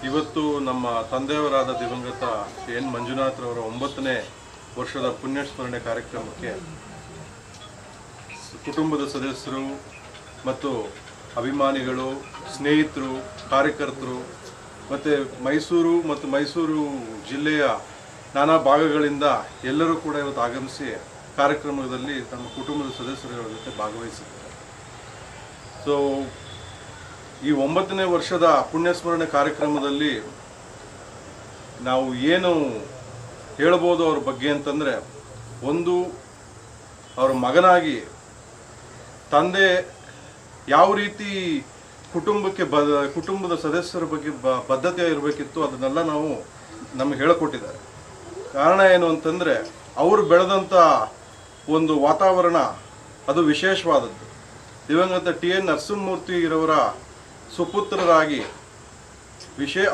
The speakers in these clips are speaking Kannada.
ಇವತ್ತು ನಮ್ಮ ತಂದೆಯವರಾದ ದಿವಂಗತ ಎನ್ ಮಂಜುನಾಥ್ರವರ 9ನೇ ವರ್ಷದ ಪುಣ್ಯಸ್ಮರಣೆ ಕಾರ್ಯಕ್ರಮಕ್ಕೆ ಕುಟುಂಬದ ಸದಸ್ಯರು ಮತ್ತು ಅಭಿಮಾನಿಗಳು, ಸ್ನೇಹಿತರು, ಕಾರ್ಯಕರ್ತರು ಮತ್ತು ಮೈಸೂರು ಜಿಲ್ಲೆಯ ನಾನಾ ಭಾಗಗಳಿಂದ ಎಲ್ಲರೂ ಕೂಡ ಇವತ್ತು ಆಗಮಿಸಿ ಕಾರ್ಯಕ್ರಮದಲ್ಲಿ ತಮ್ಮ ಕುಟುಂಬದ ಸದಸ್ಯರುಗಳ ಜೊತೆ ಭಾಗವಹಿಸಿದ್ದಾರೆ. ಸೊ ಈ 9ನೇ ವರ್ಷದ ಪುಣ್ಯಸ್ಮರಣೆ ಕಾರ್ಯಕ್ರಮದಲ್ಲಿ ನಾವು ಏನು ಹೇಳ್ಬೋದು ಅವ್ರ ಬಗ್ಗೆ ಅಂತಂದರೆ, ಒಂದು, ಅವರ ಮಗನಾಗಿ ತಂದೆ ಯಾವ ರೀತಿ ಕುಟುಂಬದ ಸದಸ್ಯರ ಬಗ್ಗೆ ಬದ್ಧತೆ ಇರಬೇಕಿತ್ತು ಅದನ್ನೆಲ್ಲ ನಮಗೆ ಹೇಳಿಕೊಟ್ಟಿದ್ದಾರೆ. ಕಾರಣ ಏನು ಅಂತಂದರೆ, ಅವರು ಬೆಳೆದಂಥ ಒಂದು ವಾತಾವರಣ ಅದು ವಿಶೇಷವಾದದ್ದು. ದಿವಂಗತ ಟಿ.ಎನ್. ನರಸಿಂಹಮೂರ್ತಿರವರ ಸುಪುತ್ರರಾಗಿ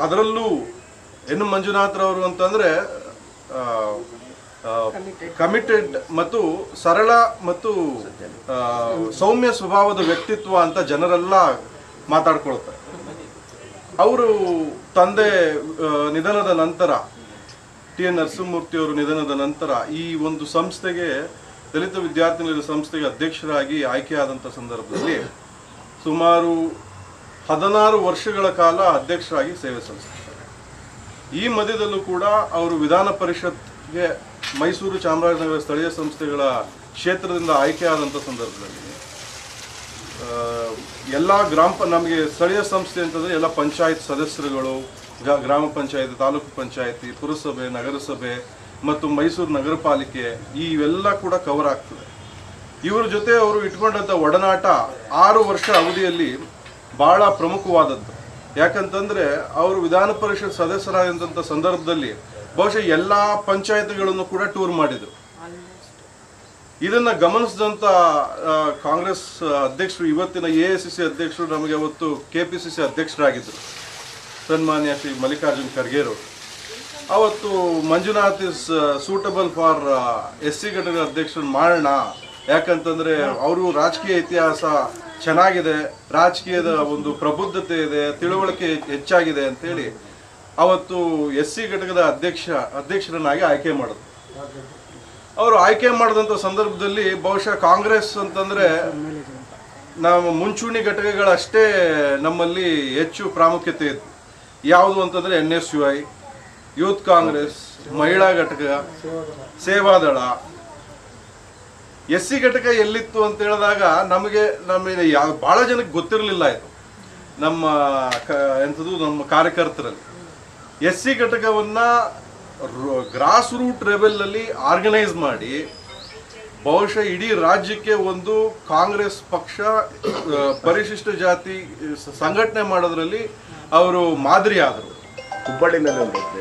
ಅದರಲ್ಲೂ ಎನ್ ಮಂಜುನಾಥ್ರವರು ಅಂತಂದರೆ ಕಮಿಟೆಡ್ ಮತ್ತು ಸರಳ ಮತ್ತು ಸೌಮ್ಯ ಸ್ವಭಾವದ ವ್ಯಕ್ತಿತ್ವ ಅಂತ ಜನರೆಲ್ಲ ಮಾತಾಡ್ಕೊಳ್ತಾರೆ. ಅವರು ತಂದೆ ನಿಧನದ ನಂತರ, ಟಿ.ಎನ್. ನರಸಿಂಹಮೂರ್ತಿಯವರು ನಿಧನದ ನಂತರ ಈ ಒಂದು ಸಂಸ್ಥೆಗೆ, ದಲಿತ ವಿದ್ಯಾರ್ಥಿನಿಯರ ಸಂಸ್ಥೆಗೆ ಅಧ್ಯಕ್ಷರಾಗಿ ಆಯ್ಕೆಯಾದಂಥ ಸಂದರ್ಭದಲ್ಲಿ ಸುಮಾರು 16 ವರ್ಷಗಳ ಕಾಲ ಅಧ್ಯಕ್ಷರಾಗಿ ಸೇವೆ ಸಲ್ಲಿಸಿದ್ದಾರೆ. ಈ ಮಧ್ಯದಲ್ಲೂ ಕೂಡ ಅವರು ವಿಧಾನ ಪರಿಷತ್ಗೆ ಮೈಸೂರು ಚಾಮರಾಜನಗರ ಸ್ಥಳೀಯ ಸಂಸ್ಥೆಗಳ ಕ್ಷೇತ್ರದಿಂದ ಆಯ್ಕೆಯಾದಂಥ ಸಂದರ್ಭದಲ್ಲಿ ಎಲ್ಲ ನಮಗೆ ಸ್ಥಳೀಯ ಸಂಸ್ಥೆ ಅಂತಂದರೆ ಎಲ್ಲ ಪಂಚಾಯತ್ ಸದಸ್ಯರುಗಳು, ಗ್ರಾಮ ಪಂಚಾಯತ್, ತಾಲೂಕು ಪಂಚಾಯತಿ, ಪುರಸಭೆ, ನಗರಸಭೆ ಮತ್ತು ಮೈಸೂರು ನಗರ ಪಾಲಿಕೆ ಇವೆಲ್ಲ ಕೂಡ ಕವರ್ ಆಗ್ತದೆ. ಇವರ ಜೊತೆ ಅವರು ಇಟ್ಕೊಂಡಂಥ ಒಡನಾಟ 6 ವರ್ಷ ಅವಧಿಯಲ್ಲಿ ಭಾಳ ಪ್ರಮುಖವಾದದ್ದು. ಯಾಕಂತಂದರೆ ಅವರು ವಿಧಾನ ಪರಿಷತ್ ಸದಸ್ಯರಾದಂಥ ಸಂದರ್ಭದಲ್ಲಿ ಬಹುಶಃ ಎಲ್ಲ ಪಂಚಾಯತ್ಗಳನ್ನು ಕೂಡ ಟೂರ್ ಮಾಡಿದರು. ಇದನ್ನು ಗಮನಿಸಿದಂಥ ಕಾಂಗ್ರೆಸ್ ಅಧ್ಯಕ್ಷರು, ಇವತ್ತಿನ AICC ಅಧ್ಯಕ್ಷರು, ನಮಗೆ ಅವತ್ತು KPCC ಅಧ್ಯಕ್ಷರಾಗಿದ್ದರು ಸನ್ಮಾನ್ಯ ಶ್ರೀ ಮಲ್ಲಿಕಾರ್ಜುನ್ ಖರ್ಗೆರವರು, ಅವತ್ತು Manjunath is suitable for SC ಘಟಕದ ಅಧ್ಯಕ್ಷರು ಮಾಡೋಣ, ಯಾಕಂತಂದರೆ ಅವರು ರಾಜಕೀಯ ಇತಿಹಾಸ ಚೆನ್ನಾಗಿದೆ, ರಾಜಕೀಯದ ಒಂದು ಪ್ರಬುದ್ಧತೆ ಇದೆ, ತಿಳುವಳಿಕೆ ಹೆಚ್ಚಾಗಿದೆ ಅಂತೇಳಿ ಅವತ್ತು SC ಘಟಕದ ಅಧ್ಯಕ್ಷರನ್ನಾಗಿ ಆಯ್ಕೆ ಮಾಡಿದ್ರು. ಅವರು ಆಯ್ಕೆ ಮಾಡಿದಂಥ ಸಂದರ್ಭದಲ್ಲಿ ಬಹುಶಃ ಕಾಂಗ್ರೆಸ್ ಅಂತಂದರೆ ನಾವು ಮುಂಚೂಣಿ ಘಟಕಗಳಷ್ಟೇ ನಮ್ಮಲ್ಲಿ ಹೆಚ್ಚು ಪ್ರಾಮುಖ್ಯತೆ ಇತ್ತು. ಯಾವುದು ಅಂತಂದರೆ NSUI, ಯೂತ್ ಕಾಂಗ್ರೆಸ್, ಮಹಿಳಾ ಘಟಕ, ಸೇವಾದಳ. SC ಘಟಕ ಎಲ್ಲಿತ್ತು ಅಂತ ಹೇಳಿದಾಗ ನಮಗೆ ಭಾಳ ಜನಕ್ಕೆ ಗೊತ್ತಿರಲಿಲ್ಲ. ಇದು ನಮ್ಮ ಕಾರ್ಯಕರ್ತರಲ್ಲಿ SC ಘಟಕವನ್ನು ಗ್ರಾಸ್ ರೂಟ್ ಲೆವೆಲ್ನಲ್ಲಿ ಆರ್ಗನೈಸ್ ಮಾಡಿ ಬಹುಶಃ ಇಡೀ ರಾಜ್ಯಕ್ಕೆ ಒಂದು ಕಾಂಗ್ರೆಸ್ ಪಕ್ಷ ಪರಿಶಿಷ್ಟ ಜಾತಿ ಸಂಘಟನೆ ಮಾಡೋದ್ರಲ್ಲಿ ಅವರು ಮಾದರಿ ಆದರು.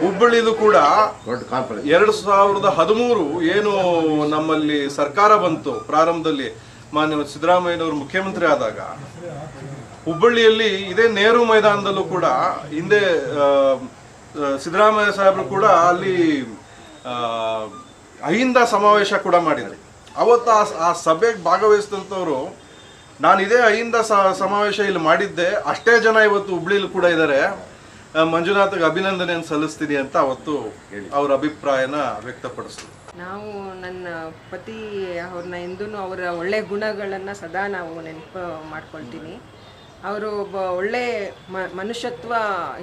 ಹುಬ್ಬಳ್ಳಿಲೂ ಕೂಡ 2013 ಏನು ನಮ್ಮಲ್ಲಿ ಸರ್ಕಾರ ಬಂತು, ಪ್ರಾರಂಭದಲ್ಲಿ ಮಾನ್ಯ ಸಿದ್ದರಾಮಯ್ಯನವರು ಮುಖ್ಯಮಂತ್ರಿ ಆದಾಗ ಹುಬ್ಬಳ್ಳಿಯಲ್ಲಿ ಇದೇ ನೆಹರು ಮೈದಾನದಲ್ಲೂ ಕೂಡ ಹಿಂದೆ ಸಿದ್ದರಾಮಯ್ಯ ಸಾಹೇಬರು ಕೂಡ ಅಲ್ಲಿ ಅಹಿಂದ ಸಮಾವೇಶ ಕೂಡ ಮಾಡಿದರು. ಅವತ್ತು ಆ ಸಭೆಗೆ ಭಾಗವಹಿಸಿದಂಥವ್ರು, ನಾನು ಇದೇ ಅಹಿಂದ ಸಮಾವೇಶ ಇಲ್ಲಿ ಮಾಡಿದ್ದೆ, ಅಷ್ಟೇ ಜನ ಇವತ್ತು ಹುಬ್ಬಳ್ಳಿಲಿ ಕೂಡ ಇದ್ದಾರೆ, ಮಂಜುನಾಥ್ಗೆ ಅಭಿನಂದನೆಯನ್ನು ಸಲ್ಲಿಸ್ತೀನಿ ಅಂತ ಅವತ್ತು ಅವ್ರ ಅಭಿಪ್ರಾಯನ ವ್ಯಕ್ತಪಡಿಸ್ತೀವಿ. ನಾವು ನನ್ನ ಪತಿ ಅವ್ರನ್ನ ಎಂದೂ ಅವರ ಒಳ್ಳೆ ಗುಣಗಳನ್ನು ಸದಾ ನಾವು ನೆನಪು ಮಾಡ್ಕೊಳ್ತೀನಿ. ಅವರು ಒಬ್ಬ ಒಳ್ಳೆ ಮನುಷ್ಯತ್ವ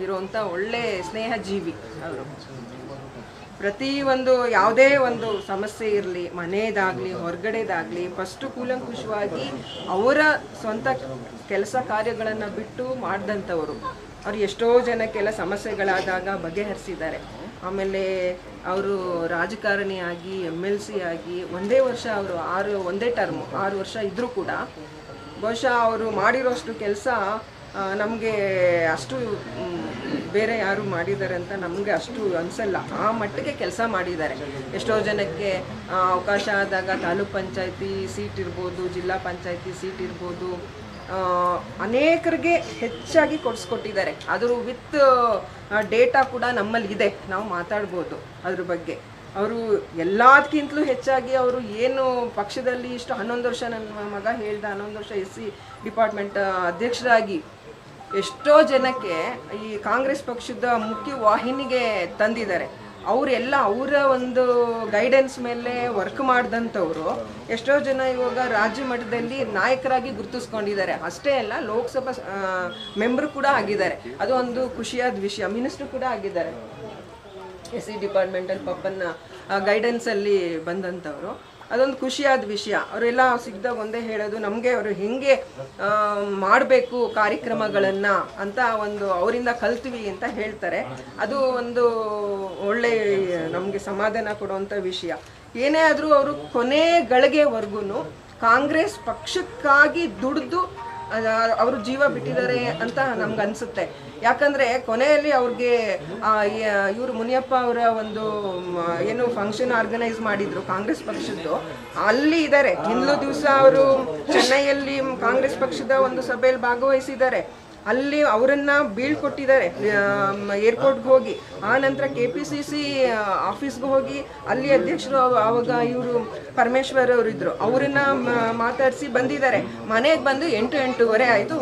ಇರುವಂಥ ಒಳ್ಳೆ ಸ್ನೇಹ ಜೀವಿ. ಅವರು ಪ್ರತಿಯೊಂದು ಯಾವುದೇ ಒಂದು ಸಮಸ್ಯೆ ಇರಲಿ, ಮನೆಯದಾಗಲಿ ಹೊರಗಡೆದಾಗಲಿ, ಫಸ್ಟು ಕೂಲಂಕುಷವಾಗಿ ಅವರ ಸ್ವಂತ ಕೆಲಸ ಕಾರ್ಯಗಳನ್ನು ಬಿಟ್ಟು ಮಾಡಿದಂಥವರು. ಅವ್ರು ಎಷ್ಟೋ ಜನಕ್ಕೆಲ್ಲ ಸಮಸ್ಯೆಗಳಾದಾಗ ಬಗೆಹರಿಸಿದ್ದಾರೆ. ಆಮೇಲೆ ಅವರು ರಾಜಕಾರಣಿಯಾಗಿ MLC ಆಗಿ ಒಂದೇ ವರ್ಷ ಅವರು ಒಂದೇ ಟರ್ಮು 6 ವರ್ಷ ಇದ್ದರೂ ಕೂಡ ಬಹುಶಃ ಅವರು ಮಾಡಿರೋಷ್ಟು ಕೆಲಸ ನಮಗೆ ಅಷ್ಟು ಬೇರೆ ಯಾರು ಮಾಡಿದ್ದಾರೆ ಅಂತ ನಮಗೆ ಅಷ್ಟು ಅನಿಸಲ್ಲ. ಆ ಮಟ್ಟಿಗೆ ಕೆಲಸ ಮಾಡಿದ್ದಾರೆ. ಎಷ್ಟೋ ಜನಕ್ಕೆ ಅವಕಾಶ ಆದಾಗ ತಾಲೂಕ್ ಪಂಚಾಯತಿ ಸೀಟ್ ಇರ್ಬೋದು, ಜಿಲ್ಲಾ ಪಂಚಾಯತಿ ಸೀಟ್ ಇರ್ಬೋದು, ಅನೇಕರಿಗೆ ಹೆಚ್ಚಾಗಿ ಕೊಡಿಸ್ಕೊಟ್ಟಿದ್ದಾರೆ. ಅದ್ರ ವಿತ್ ಡೇಟಾ ಕೂಡ ನಮ್ಮಲ್ಲಿ ಇದೆ, ನಾವು ಮಾತಾಡ್ಬೋದು ಅದ್ರ ಬಗ್ಗೆ. ಅವರು ಎಲ್ಲದಕ್ಕಿಂತಲೂ ಹೆಚ್ಚಾಗಿ ಅವರು ಏನು ಪಕ್ಷದಲ್ಲಿ ಇಷ್ಟು 11 ವರ್ಷ, ನನ್ನ ಮಗ ಹೇಳ್ದ 11 ವರ್ಷ SC ಡಿಪಾರ್ಟ್ಮೆಂಟ್ ಅಧ್ಯಕ್ಷರಾಗಿ ಎಷ್ಟೋ ಜನಕ್ಕೆ ಈ ಕಾಂಗ್ರೆಸ್ ಪಕ್ಷದ ಮುಖ್ಯ ವಾಹಿನಿಗೆ ತಂದಿದ್ದಾರೆ. ಅವರೆಲ್ಲ ಅವರ ಒಂದು ಗೈಡೆನ್ಸ್ ಮೇಲೆ ವರ್ಕ್ ಮಾಡಿದಂಥವ್ರು ಎಷ್ಟೋ ಜನ ಇವಾಗ ರಾಜ್ಯ ಮಟ್ಟದಲ್ಲಿ ನಾಯಕರಾಗಿ ಗುರುತಿಸ್ಕೊಂಡಿದ್ದಾರೆ. ಅಷ್ಟೇ ಅಲ್ಲ, ಲೋಕಸಭಾ ಮೆಂಬರ್ ಕೂಡ ಆಗಿದ್ದಾರೆ. ಅದು ಒಂದು ಖುಷಿಯಾದ ವಿಷಯ. ಮಿನಿಸ್ಟರ್ ಕೂಡ ಆಗಿದ್ದಾರೆ. SC ಡಿಪಾರ್ಟ್ಮೆಂಟಲ್ಲಿ ಪಪ್ಪನ್ನ ಗೈಡೆನ್ಸಲ್ಲಿ ಬಂದಂಥವ್ರು. ಅದೊಂದು ಖುಷಿಯಾದ ವಿಷಯ. ಅವರೆಲ್ಲ ಸಿಗ್ದಾಗ ಒಂದೇ ಹೇಳೋದು, ನಮಗೆ ಅವರು ಹೆಂಗೆ ಮಾಡಬೇಕು ಕಾರ್ಯಕ್ರಮಗಳನ್ನು ಅಂತ ಒಂದು ಅವರಿಂದ ಕಲ್ತ್ವಿ ಅಂತ ಹೇಳ್ತಾರೆ. ಅದು ಒಂದು ಒಳ್ಳೆ ನಮಗೆ ಸಮಾಧಾನ ಕೊಡುವಂಥ ವಿಷಯ. ಏನೇ ಆದರೂ ಅವರು ಕೊನೆ ಗಳಿಗೆವರೆಗೂ ಕಾಂಗ್ರೆಸ್ ಪಕ್ಷಕ್ಕಾಗಿ ದುಡಿದು ಅವರು ಜೀವ ಬಿಟ್ಟಿದ್ದಾರೆ ಅಂತ ನಮ್ಗೆ ಅನಿಸುತ್ತೆ. ಯಾಕಂದರೆ ಕೊನೆಯಲ್ಲಿ ಅವ್ರಿಗೆ ಇವರು ಮುನಿಯಪ್ಪ ಅವರ ಒಂದು ಏನು ಫಂಕ್ಷನ್ ಆರ್ಗನೈಸ್ ಮಾಡಿದ್ರು ಕಾಂಗ್ರೆಸ್ ಪಕ್ಷದ್ದು, ಅಲ್ಲಿ ಇದ್ದಾರೆ. ಹಿಂದಿನ ದಿವಸ ಅವರು ಚೆನ್ನೈಯಲ್ಲಿ ಕಾಂಗ್ರೆಸ್ ಪಕ್ಷದ ಒಂದು ಸಭೆಯಲ್ಲಿ ಭಾಗವಹಿಸಿದ್ದಾರೆ. ಅಲ್ಲಿ ಅವರನ್ನು ಬೀಳ್ಕೊಟ್ಟಿದ್ದಾರೆ ಏರ್ಪೋರ್ಟ್ಗೆ ಹೋಗಿ. ಆ ನಂತರ KPCC ಆಫೀಸ್ಗೆ ಹೋಗಿ ಅಲ್ಲಿ ಅಧ್ಯಕ್ಷರು ಆವಾಗ ಇವರು ಪರಮೇಶ್ವರ್ ಅವರಿದ್ದರು, ಅವರನ್ನು ಮಾತಾಡಿಸಿ ಬಂದಿದ್ದಾರೆ. ಮನೆಗೆ ಬಂದು 8-8:30 ಆಯಿತು,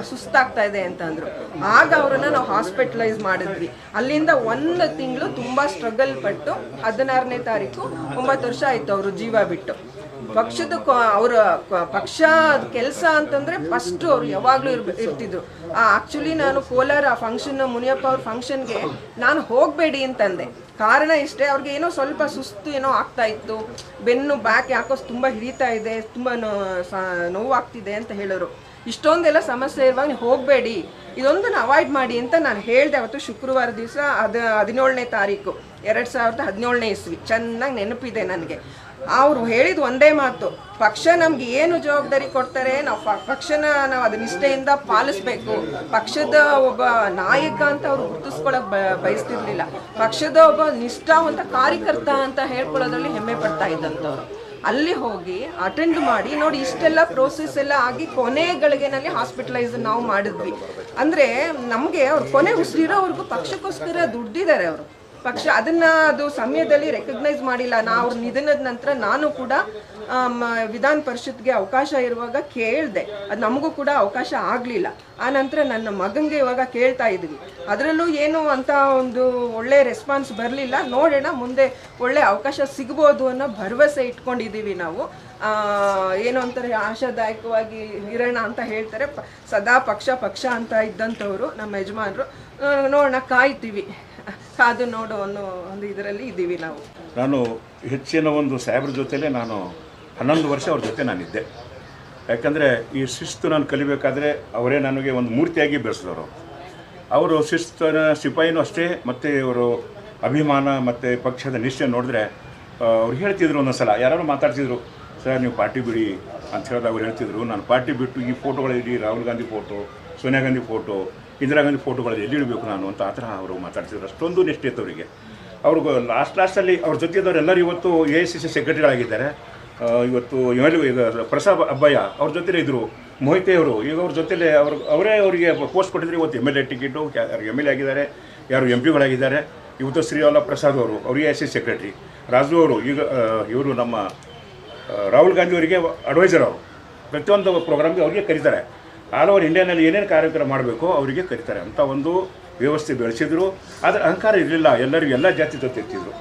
ಸುಸ್ತಾಗ್ತಾ ಇದೆ ಅಂತಂದರು. ಆಗ ಅವರನ್ನು ನಾವು ಹಾಸ್ಪಿಟಲೈಸ್ ಮಾಡಿದ್ವಿ. ಅಲ್ಲಿಂದ 1 ತಿಂಗಳು ತುಂಬ ಸ್ಟ್ರಗಲ್ ಪಟ್ಟು 16ನೇ ತಾರೀಕು 9 ವರ್ಷ ಆಯಿತು ಅವರು ಜೀವ ಬಿಟ್ಟು. ಪಕ್ಷದ ಅವರ ಪಕ್ಷ ಕೆಲಸ ಅಂತಂದರೆ ಫಸ್ಟು ಅವರು ಯಾವಾಗಲೂ ಇರ್ತಿದ್ರು. ಆ್ಯಕ್ಚುಲಿ ನಾನು ಕೋಲಾರ ಫಂಕ್ಷನ್, ಮುನಿಯಪ್ಪ ಅವ್ರ ಫಂಕ್ಷನ್ಗೆ ನಾನು ಹೋಗಬೇಡಿ ಅಂತಂದೆ. ಕಾರಣ ಇಷ್ಟೇ, ಅವ್ರಿಗೆ ಏನೋ ಸ್ವಲ್ಪ ಸುಸ್ತು ಏನೋ ಆಗ್ತಾ ಇತ್ತು, ಬೆನ್ನು ಬ್ಯಾಕ್ ಯಾಕೋ ತುಂಬ ಹಿಡಿತಾ ಇದೆ, ತುಂಬ ನೋವಾಗ್ತಿದೆ ಅಂತ ಹೇಳೋರು. ಇಷ್ಟೊಂದೆಲ್ಲ ಸಮಸ್ಯೆ ಇರುವಾಗ ನೀವು ಹೋಗಬೇಡಿ, ಇದೊಂದನ್ನು ಅವಾಯ್ಡ್ ಮಾಡಿ ಅಂತ ನಾನು ಹೇಳಿದೆ. ಅವತ್ತು ಶುಕ್ರವಾರ ದಿವಸ 17ನೇ ತಾರೀಕು 2017ನೇ ಇಸ್ವಿ, ಚೆನ್ನಾಗಿ ನೆನಪಿದೆ ನನಗೆ. ಅವರು ಹೇಳಿದ ಒಂದೇ ಮಾತು, ಪಕ್ಷ ನಮ್ಗೆ ಏನು ಜವಾಬ್ದಾರಿ ಕೊಡ್ತಾರೆ ನಾವು ಪಕ್ಷನ ನಾವು ಅದನ್ನ ನಿಷ್ಠೆಯಿಂದ ಪಾಲಿಸ್ಬೇಕು. ಪಕ್ಷದ ಒಬ್ಬ ನಾಯಕ ಅಂತ ಅವ್ರು ಗುರುತಿಸ್ಕೊಳಕ್ ಬಯಸ್ತಿರ್ಲಿಲ್ಲ. ಪಕ್ಷದ ಒಬ್ಬ ನಿಷ್ಠಾವಂತ ಕಾರ್ಯಕರ್ತ ಅಂತ ಹೇಳ್ಕೊಳ್ಳೋದ್ರಲ್ಲಿ ಹೆಮ್ಮೆ ಪಡ್ತಾ ಇದ್ದಂಥವ್ರು. ಅಲ್ಲಿ ಹೋಗಿ ಅಟೆಂಡ್ ಮಾಡಿ ನೋಡಿ, ಇಷ್ಟೆಲ್ಲ ಪ್ರೋಸೆಸ್ ಎಲ್ಲ ಆಗಿ ಕೊನೆ ಗಳಿಗೆನಲ್ಲಿ ಹಾಸ್ಪಿಟಲೈಸ್ ನಾವು ಮಾಡಿದ್ವಿ. ಅಂದರೆ ನಮಗೆ ಅವ್ರು ಕೊನೆ ಉಸಿರಿರೋವರೆಗೂ ಪಕ್ಷಕ್ಕೋಸ್ಕರ ದುಡ್ಡಿದ್ದಾರೆ ಅವರು. ಪಕ್ಷ ಅದನ್ನು ಅದು ಸಮಯದಲ್ಲಿ ರೆಕಗ್ನೈಸ್ ಮಾಡಿಲ್ಲ. ಅವ್ರ ನಿಧನದ ನಂತರ ನಾನು ಕೂಡ ವಿಧಾನ ಪರಿಷತ್ಗೆ ಅವಕಾಶ ಇರುವಾಗ ಕೇಳಿದೆ, ಅದು ನಮಗೂ ಕೂಡ ಅವಕಾಶ ಆಗಲಿಲ್ಲ. ಆ ನಂತರ ನನ್ನ ಮಗನಿಗೆ ಇವಾಗ ಕೇಳ್ತಾ ಇದ್ವಿ, ಅದರಲ್ಲೂ ಏನು ಅಂತ ಒಂದು ಒಳ್ಳೆ ರೆಸ್ಪಾನ್ಸ್ ಬರಲಿಲ್ಲ. ನೋಡೋಣ ಮುಂದೆ ಒಳ್ಳೆ ಅವಕಾಶ ಸಿಗ್ಬೋದು ಅನ್ನೋ ಭರವಸೆ ಇಟ್ಕೊಂಡಿದ್ದೀವಿ ನಾವು. ಏನು ಅಂತಾರೆ, ಆಶಾದಾಯಕವಾಗಿ ಇರೋಣ ಅಂತ ಹೇಳ್ತಾರೆ. ಸದಾ ಪಕ್ಷ ಅಂತ ಇದ್ದಂಥವ್ರು ನಮ್ಮ ಯಜಮಾನರು. ನೋಡೋಣ, ಕಾಯ್ತೀವಿ, ಕಾದು ನೋಡು ಅನ್ನೋ ಒಂದು ಇದರಲ್ಲಿ ಇದ್ದೀವಿ ನಾವು. ನಾನು ಹೆಚ್ಚಿನ ಒಂದು ಸಾಹೇಬ್ರ ಜೊತೆಲೇ ನಾನು 11 ವರ್ಷ ಅವ್ರ ಜೊತೆ ನಾನಿದ್ದೆ. ಯಾಕಂದರೆ ಈ ಶಿಸ್ತು ನಾನು ಕಲಿಬೇಕಾದ್ರೆ ಅವರೇ ನನಗೆ ಒಂದು ಮೂರ್ತಿಯಾಗಿ ಬೆಳೆಸಿದವರು. ಅವರು ಶಿಸ್ತಿನ ಸಿಪಾಯಿನೂ ಅಷ್ಟೇ, ಮತ್ತು ಇವರು ಅಭಿಮಾನ ಮತ್ತು ಪಕ್ಷದ ನಿಷ್ಠೆ ನೋಡಿದ್ರೆ ಅವ್ರು ಹೇಳ್ತಿದ್ರು. ಒಂದೊಂದು ಸಲ ಯಾರು ಮಾತಾಡ್ತಿದ್ರು, ಸರ್ ನೀವು ಪಾರ್ಟಿ ಬಿಡಿ ಅಂತ ಹೇಳಿದಾಗ ಅವ್ರು ಹೇಳ್ತಿದ್ರು, ನಾನು ಪಾರ್ಟಿ ಬಿಟ್ಟು ಈ ಫೋಟೋಗಳಿಡಿ, ರಾಹುಲ್ ಗಾಂಧಿ ಫೋಟೋ, ಸೋನಿಯಾ ಗಾಂಧಿ ಫೋಟೋ, ಇಂದಿರಾ ಗಾಂಧಿ ಫೋಟೋಗಳಲ್ಲಿ ಎಲ್ಲಿ ಇಡಬೇಕು ನಾನು ಅಂತ ಆ ಥರ ಅವರು ಮಾತಾಡ್ತಿದ್ರು. ಅಷ್ಟೊಂದು ನಿಷ್ಠೆ ಇತ್ತು ಅವರಿಗೆ. ಅವ್ರಿಗೂ ಲಾಸ್ಟಲ್ಲಿ ಅವ್ರ ಜೊತೆದವರೆಲ್ಲರೂ ಇವತ್ತು AICC ಸೆಕ್ರೆಟರಿಗಳಾಗಿದ್ದಾರೆ. ಇವತ್ತು ಈಗ ಪ್ರಸಾದ್ ಅಬ್ಬಯ್ಯ ಅವ್ರ ಜೊತೆಲೇ ಇದ್ದರು. ಮೊಹಿತೆ ಅವರು ಈಗ ಅವ್ರ ಜೊತೆಲೇ ಅವರೇ ಅವರಿಗೆ ಪೋಸ್ಟ್ ಕೊಟ್ಟಿದ್ರು. ಇವತ್ತು MLA ಟಿಕೆಟು, ಯಾರು MLA ಆಗಿದ್ದಾರೆ, ಯಾರು MP ಗಳಾಗಿದ್ದಾರೆ. ಇವತ್ತು ಶ್ರೀವಲ್ಲ ಪ್ರಸಾದ್ ಅವರು AICC ಸೆಕ್ರೆಟರಿ. ರಾಜು ಅವರು ಈಗ ಇವರು ನಮ್ಮ ರಾಹುಲ್ ಗಾಂಧಿ ಅವರಿಗೆ ಅಡ್ವೈಸರ್. ಅವರು ಪ್ರತಿಯೊಂದು ಪ್ರೋಗ್ರಾಮ್ಗೆ ಅವರಿಗೆ ಕರೀತಾರೆ. ಆಲ್ ಓವರ್ ಇಂಡಿಯಾನಲ್ಲಿ ಏನೇನು ಕಾರ್ಯಕ್ರಮ ಮಾಡಬೇಕೋ ಅವರಿಗೆ ಕರೀತಾರೆ ಅಂತ ಒಂದು ವ್ಯವಸ್ಥೆ ಬೆಳೆಸಿದ್ರು. ಆದರೆ ಅಹಂಕಾರ ಇರಲಿಲ್ಲ. ಎಲ್ಲರಿಗೂ ಎಲ್ಲ ಜಾತಿ ಜೊತೆ ಇರ್ತಿದ್ರು.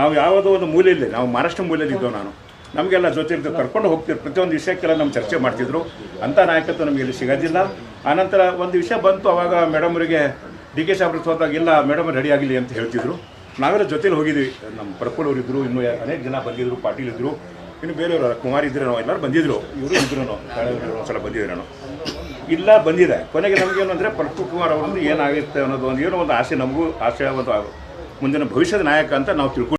ನಾವು ಯಾವುದೋ ಒಂದು ಮೂಲೆಯಲ್ಲಿ, ನಾವು ಮಹಾರಾಷ್ಟ್ರ ಮೂಲೆಯಲ್ಲಿ ಇದ್ದೋ, ನಾನು ನಮಗೆಲ್ಲ ಜೊತೆ ಇರ್ತೀವಿ, ಕರ್ಕೊಂಡು ಹೋಗ್ತಿದ್ರು. ಪ್ರತಿಯೊಂದು ವಿಷಯಕ್ಕೆಲ್ಲ ನಮ್ಮ ಚರ್ಚೆ ಮಾಡ್ತಿದ್ರು. ಅಂಥ ನಾಯಕತ್ವ ನಮಗೆ ಇಲ್ಲಿ ಸಿಗೋದಿಲ್ಲ. ಆನಂತರ ಒಂದು ವಿಷಯ ಬಂತು, ಆವಾಗ ಮೇಡಮ್ರಿಗೆ DK ಸಾಹೇಬ್ರು ಹೋದಾಗ ಇಲ್ಲ ಮೇಡಮ್ ರೆಡಿ ಆಗಿಲ್ಲ ಅಂತ ಹೇಳ್ತಿದ್ರು. ನಾವೆಲ್ಲ ಜೊತೆಲಿ ಹೋಗಿದ್ವಿ. ನಮ್ಮ ಪ್ರಫುಲ್ ಇದ್ದರು, ಇನ್ನೂ ಅನೇಕ ಜನ ಬಂದಿದ್ದರು, ಪಾಟೀಲ್ ಇದ್ದರು, ಇನ್ನು ಬೇರೆಯವರು ಕುಮಾರ್ ಇದ್ರೂ ಎಲ್ಲರೂ ಬಂದಿದ್ದರು. ಇವರು ಇದ್ರೂ ಒಂದ್ಸಲ ಬಂದಿದ್ರು. ಇಲ್ಲ ಬಂದಿದೆ. ಕೊನೆಗೆ ನಮಗೇನು ಅಂದರೆ ಪ್ರಫುಲ್ ಕುಮಾರ್ ಅವ್ರದ್ದು ಏನಾಗುತ್ತೆ ಅನ್ನೋದು ಒಂದು ಏನೋ ಒಂದು ಆಸೆ, ನಮಗೂ ಆಸೆ, ಒಂದು ಮುಂದಿನ ಭವಿಷ್ಯದ ನಾಯಕ ಅಂತ ನಾವು ತಿಳ್ಕೊಂಡು